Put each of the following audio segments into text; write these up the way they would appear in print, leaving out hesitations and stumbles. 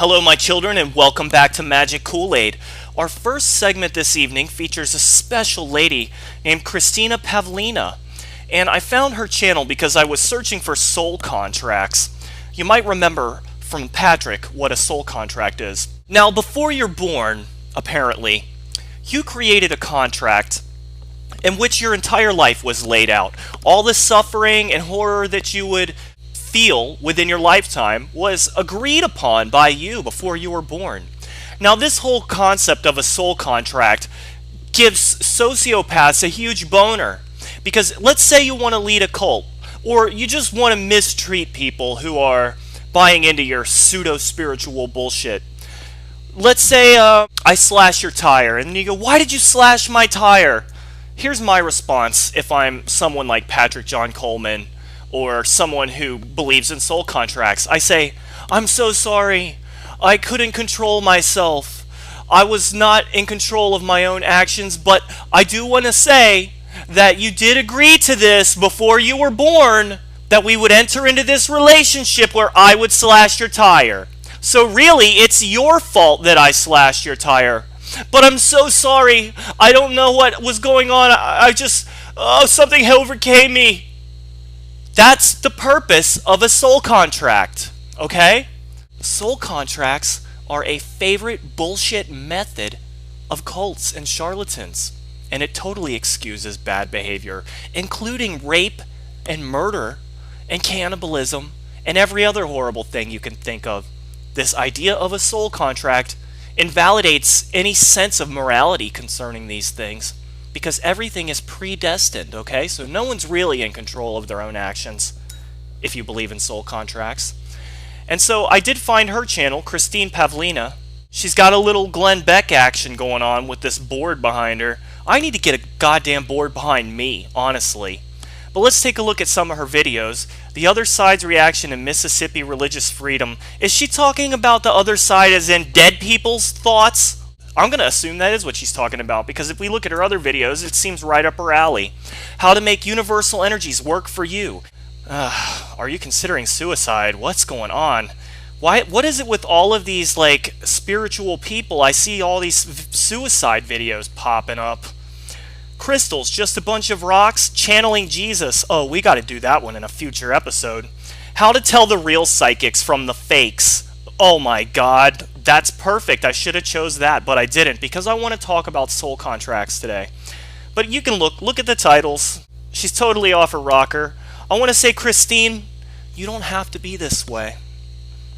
Hello, my children, and welcome back to Magic Kool-Aid. Our first segment this evening features a special lady named Christine Pavlina, and I found her channel because I was searching for soul contracts. You might remember from Patrick what a soul contract is. Now, before you're born, apparently, you created a contract in which your entire life was laid out. All the suffering and horror that you would feel within your lifetime was agreed upon by you before you were born. Now, this whole concept of a soul contract gives sociopaths a huge boner, because let's say you want to lead a cult, or you just want to mistreat people who are buying into your pseudo-spiritual bullshit. Let's say I slash your tire, and you go, "Why did you slash my tire?" Here's my response if I'm someone like Patrick John Coleman, or someone who believes in soul contracts. I say, "I'm so sorry. I couldn't control myself. I was not in control of my own actions, but I do want to say that you did agree to this before you were born, that we would enter into this relationship where I would slash your tire. So really, it's your fault that I slashed your tire. But I'm so sorry. I don't know what was going on. I just, something overcame me." That's the purpose of a soul contract, okay? Soul contracts are a favorite bullshit method of cults and charlatans, and it totally excuses bad behavior, including rape and murder and cannibalism and every other horrible thing you can think of. This idea of a soul contract invalidates any sense of morality concerning these things, because everything is predestined, okay? So no one's really in control of their own actions if you believe in soul contracts. And so I did find her channel, Christine Pavlina. She's got a little Glenn Beck action going on with this board behind her. I need to get a goddamn board behind me, honestly. But let's take a look at some of her videos. The other side's reaction to Mississippi religious freedom. Is she talking about the other side as in dead people's thoughts? I'm going to assume that is what she's talking about, because if we look at her other videos, it seems right up her alley. How to make universal energies work for you. Are you considering suicide? What's going on? What is it with all of these, like, spiritual people? I see all these suicide videos popping up. Crystals, just a bunch of rocks, channeling Jesus. Oh, we got to do that one in a future episode. How to tell the real psychics from the fakes. Oh my god, that's perfect. I should have chose that, but I didn't, because I want to talk about soul contracts today. But you can look at the titles. She's totally off her rocker. I want to say, Christine, you don't have to be this way.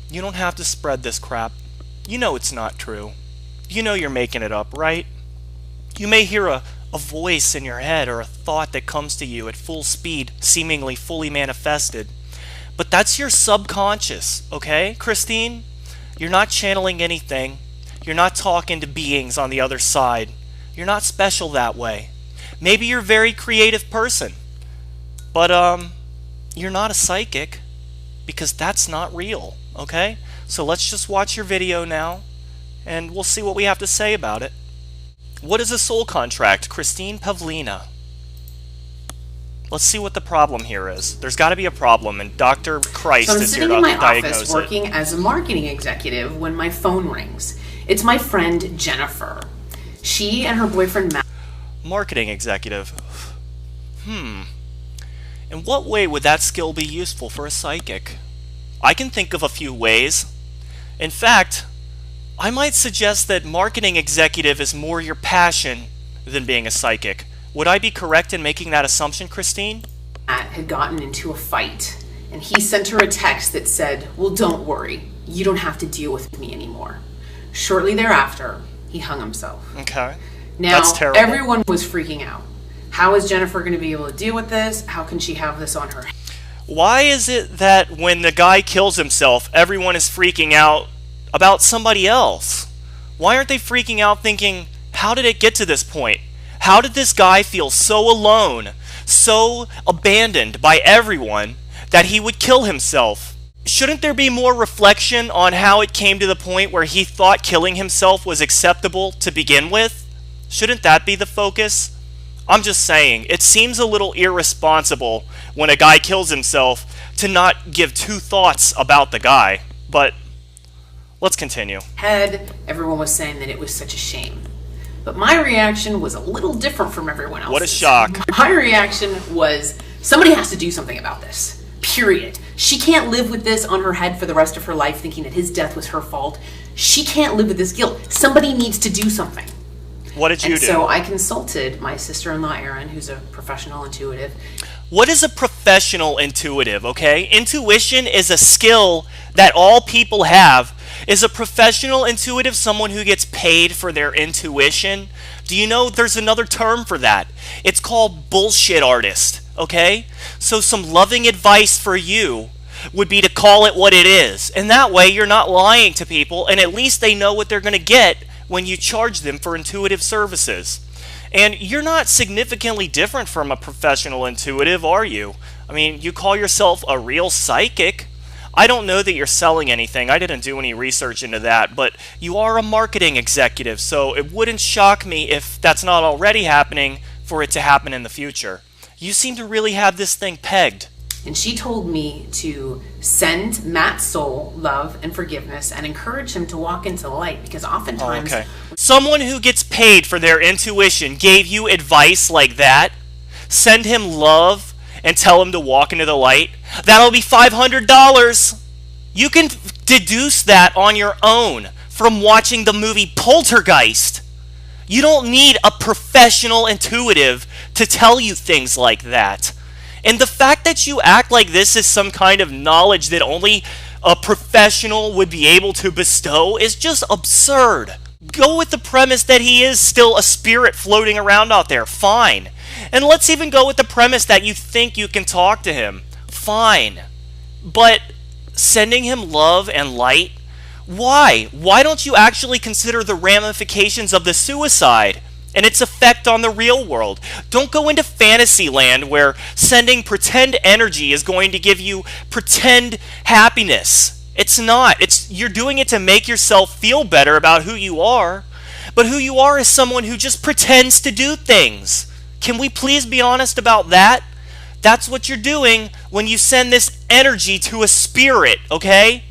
You don't have to spread this crap. You know it's not true. You know you're making it up, right? You may hear a voice in your head or a thought that comes to you at full speed, seemingly fully manifested. But that's your subconscious, okay, Christine? You're not channeling anything. You're not talking to beings on the other side. You're not special that way. Maybe you're a very creative person, but you're not a psychic, because that's not real, okay? So let's just watch your video now, and we'll see what we have to say about it. What is a soul contract? Christine Pavlina. Let's see what the problem here is. There's got to be a problem, and Dr. Christ is here to diagnose it. I'm sitting in my office working as a marketing executive when my phone rings. It's my friend Jennifer. She and her boyfriend Matt. Marketing executive. In what way would that skill be useful for a psychic? I can think of a few ways. In fact, I might suggest that marketing executive is more your passion than being a psychic. Would I be correct in making that assumption, Christine? Matt had gotten into a fight, and he sent her a text that said, "Well, don't worry. You don't have to deal with me anymore." Shortly thereafter, he hung himself. Okay. Now, that's terrible. Everyone was freaking out. How is Jennifer going to be able to deal with this? How can she have this on her head? Why is it that when the guy kills himself, everyone is freaking out about somebody else? Why aren't they freaking out thinking, how did it get to this point? How did this guy feel so alone, so abandoned by everyone, that he would kill himself? Shouldn't there be more reflection on how it came to the point where he thought killing himself was acceptable to begin with? Shouldn't that be the focus? I'm just saying, it seems a little irresponsible when a guy kills himself to not give two thoughts about the guy. But Let's continue. Everyone was saying that it was such a shame. But my reaction was a little different from everyone else's. What a shock. My reaction was, somebody has to do something about this. Period. She can't live with this on her head for the rest of her life, thinking that his death was her fault. She can't live with this guilt. Somebody needs to do something. What did you do? So I consulted my sister-in-law, Erin, who's a professional intuitive. What is a professional intuitive, okay? Intuition is a skill that all people have. Is a professional intuitive someone who gets paid for their intuition? Do you know there's another term for that? It's called bullshit artist, okay? So some loving advice for you would be to call it what it is. And that way you're not lying to people, and at least they know what they're going to get when you charge them for intuitive services. And you're not significantly different from a professional intuitive, are you? I mean, you call yourself a real psychic. I don't know that you're selling anything. I didn't do any research into that, but you are a marketing executive, so it wouldn't shock me if that's not already happening for it to happen in the future. You seem to really have this thing pegged. And she told me to send Matt's soul love and forgiveness and encourage him to walk into the light, because oftentimes... Someone who gets paid for their intuition gave you advice like that? Send him love and tell him to walk into the light? That'll be $500. You can deduce that on your own from watching the movie Poltergeist. You don't need a professional intuitive to tell you things like that. And the fact that you act like this is some kind of knowledge that only a professional would be able to bestow is just absurd. Go with the premise that he is still a spirit floating around out there. Fine. And let's even go with the premise that you think you can talk to him. Fine. But sending him love and light? Why? Why don't you actually consider the ramifications of the suicide and its effect on the real world? Don't go into fantasy land where sending pretend energy is going to give you pretend happiness. It's not. You're doing it to make yourself feel better about who you are. But who you are is someone who just pretends to do things. Can we please be honest about that? That's what you're doing when you send this energy to a spirit, okay?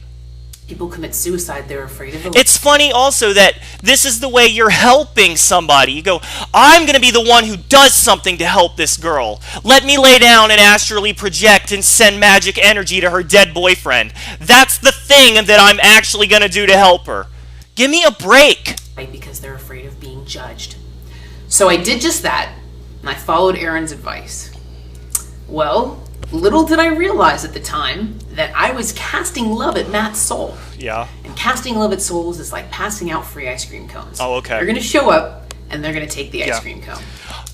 People commit suicide, they're afraid of it. It's funny also that this is the way you're helping somebody. You go, I'm going to be the one who does something to help this girl. Let me lay down and astrally project and send magic energy to her dead boyfriend. That's the thing that I'm actually going to do to help her. Give me a break. Because they're afraid of being judged. So I did just that, and I followed Erin's advice. Well, little did I realize at the time that I was casting love at Matt's soul. Yeah. And casting love at souls is like passing out free ice cream cones. Oh, okay. They're going to show up, and they're going to take the ice cream cone.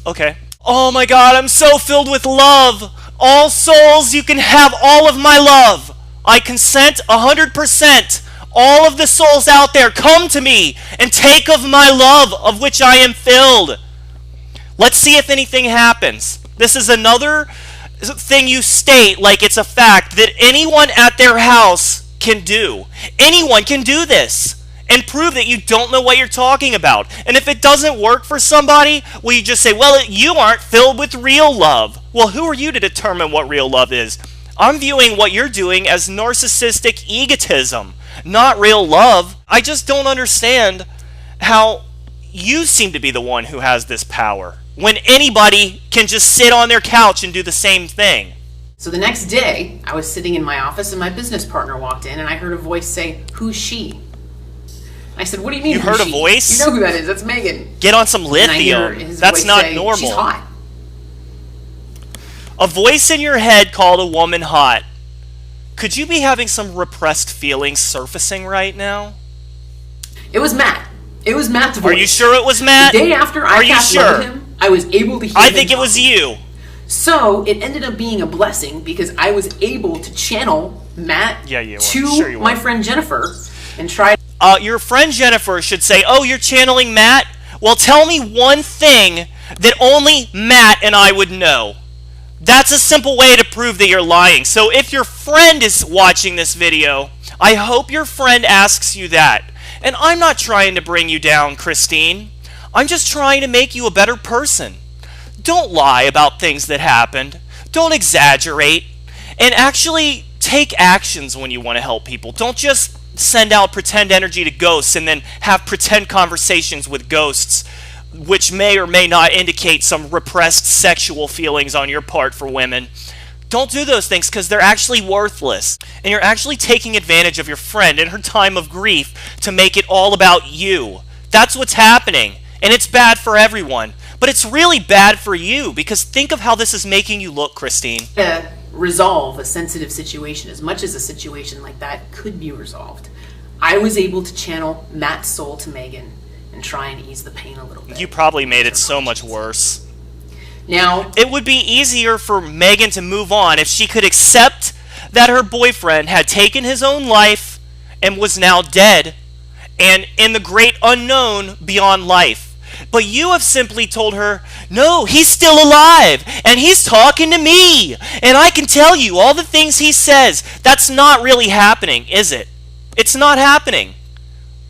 Okay. Oh my God, I'm so filled with love. All souls, you can have all of my love. I consent 100%. All of the souls out there, come to me and take of my love of which I am filled. Let's see if anything happens. This is another thing you state like it's a fact that anyone at their house can do. Anyone can do this and prove that you don't know what you're talking about. And if it doesn't work for somebody, well, you just say, well, you aren't filled with real love. Well, who are you to determine what real love is? I'm viewing what you're doing as narcissistic egotism, not real love. I just don't understand how you seem to be the one who has this power when anybody can just sit on their couch and do the same thing. So the next day, I was sitting in my office and my business partner walked in and I heard a voice say, "Who's she?" I said, "What do you mean, you heard she?" a voice? You know who that is. That's Megan. Get on some lithium. That's not say, normal. "She's hot." A voice in your head called a woman hot. Could you be having some repressed feelings surfacing right now? It was Matt. It was Matt's voice. Are you sure it was Matt? The day after I cast love him, I was able to hear I think it was you. So it ended up being a blessing because I was able to channel Matt to my friend Jennifer and try. Your friend Jennifer should say, "Oh, you're channeling Matt? Well, tell me one thing that only Matt and I would know." That's a simple way to prove that you're lying. So if your friend is watching this video, I hope your friend asks you that. And I'm not trying to bring you down, Christine. I'm just trying to make you a better person. Don't lie about things that happened. Don't exaggerate. And actually take actions when you want to help people. Don't just send out pretend energy to ghosts and then have pretend conversations with ghosts, which may or may not indicate some repressed sexual feelings on your part for women. Don't do those things, because they're actually worthless. And you're actually taking advantage of your friend in her time of grief to make it all about you. That's what's happening. And it's bad for everyone. But it's really bad for you, because think of how this is making you look, Christine. Resolve a sensitive situation as much as a situation like that could be resolved. I was able to channel Matt's soul to Megan and try and ease the pain a little bit. You probably made it so much worse. Now, it would be easier for Megan to move on if she could accept that her boyfriend had taken his own life and was now dead and in the great unknown beyond life. But you have simply told her, no, he's still alive and he's talking to me and I can tell you all the things he says. That's not really happening, is it? It's not happening.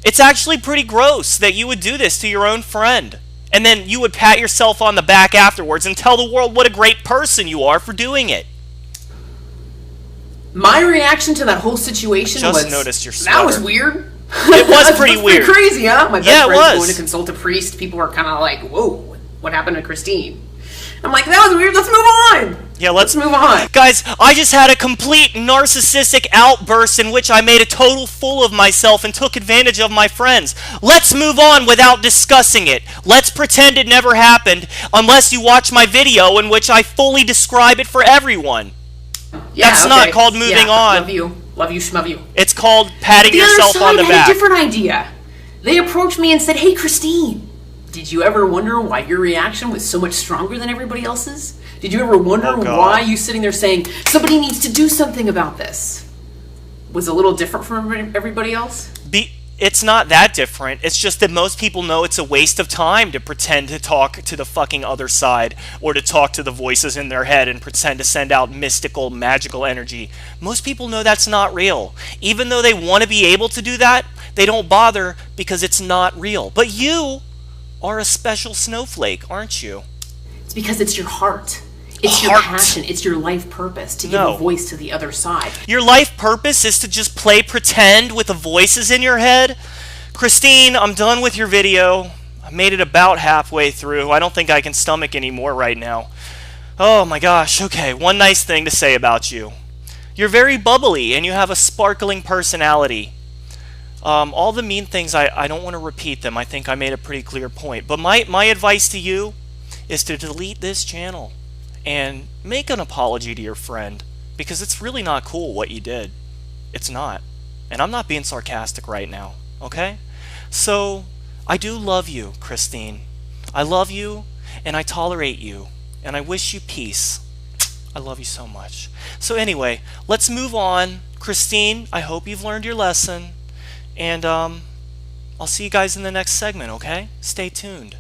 It's actually pretty gross that you would do this to your own friend. And then you would pat yourself on the back afterwards and tell the world what a great person you are for doing it. My reaction to that whole situation Just noticed your sweater. That was weird. It was pretty weird. Pretty crazy, huh? My best Yeah, it friend's was. going to consult a priest. People are kind of like, whoa, what happened to Christine? I'm like, that was weird. Let's move on. Yeah, let's move on. Guys, I just had a complete narcissistic outburst in which I made a total fool of myself and took advantage of my friends. Let's move on without discussing it. Let's pretend it never happened, unless you watch my video in which I fully describe it for everyone. Yeah, That's not called moving on. Love you, shmove you. It's called patting yourself on the back. The other side had a different idea. They approached me and said, hey, Christine, did you ever wonder why your reaction was so much stronger than everybody else's? Did you ever wonder why you sitting there saying, somebody needs to do something about this? Was a little different from everybody else? It's not that different. It's just that most people know it's a waste of time to pretend to talk to the fucking other side or to talk to the voices in their head and pretend to send out mystical, magical energy. Most people know that's not real. Even though they want to be able to do that, they don't bother because it's not real. But you are a special snowflake, aren't you? It's because it's your heart. It's your passion. It's your life purpose to give a voice to the other side. Your life purpose is to just play pretend with the voices in your head? Christine, I'm done with your video. I made it about halfway through. I don't think I can stomach anymore right now. Oh my gosh. Okay, one nice thing to say about you. You're very bubbly and you have a sparkling personality. All the mean things, I don't want to repeat them. I think I made a pretty clear point. But my advice to you is to delete this channel and make an apology to your friend, because it's really not cool what you did. It's not. And I'm not being sarcastic right now, okay? So, I do love you, Christine. I love you, and I tolerate you, and I wish you peace. I love you so much. So anyway, let's move on. Christine, I hope you've learned your lesson, and I'll see you guys in the next segment, okay? Stay tuned.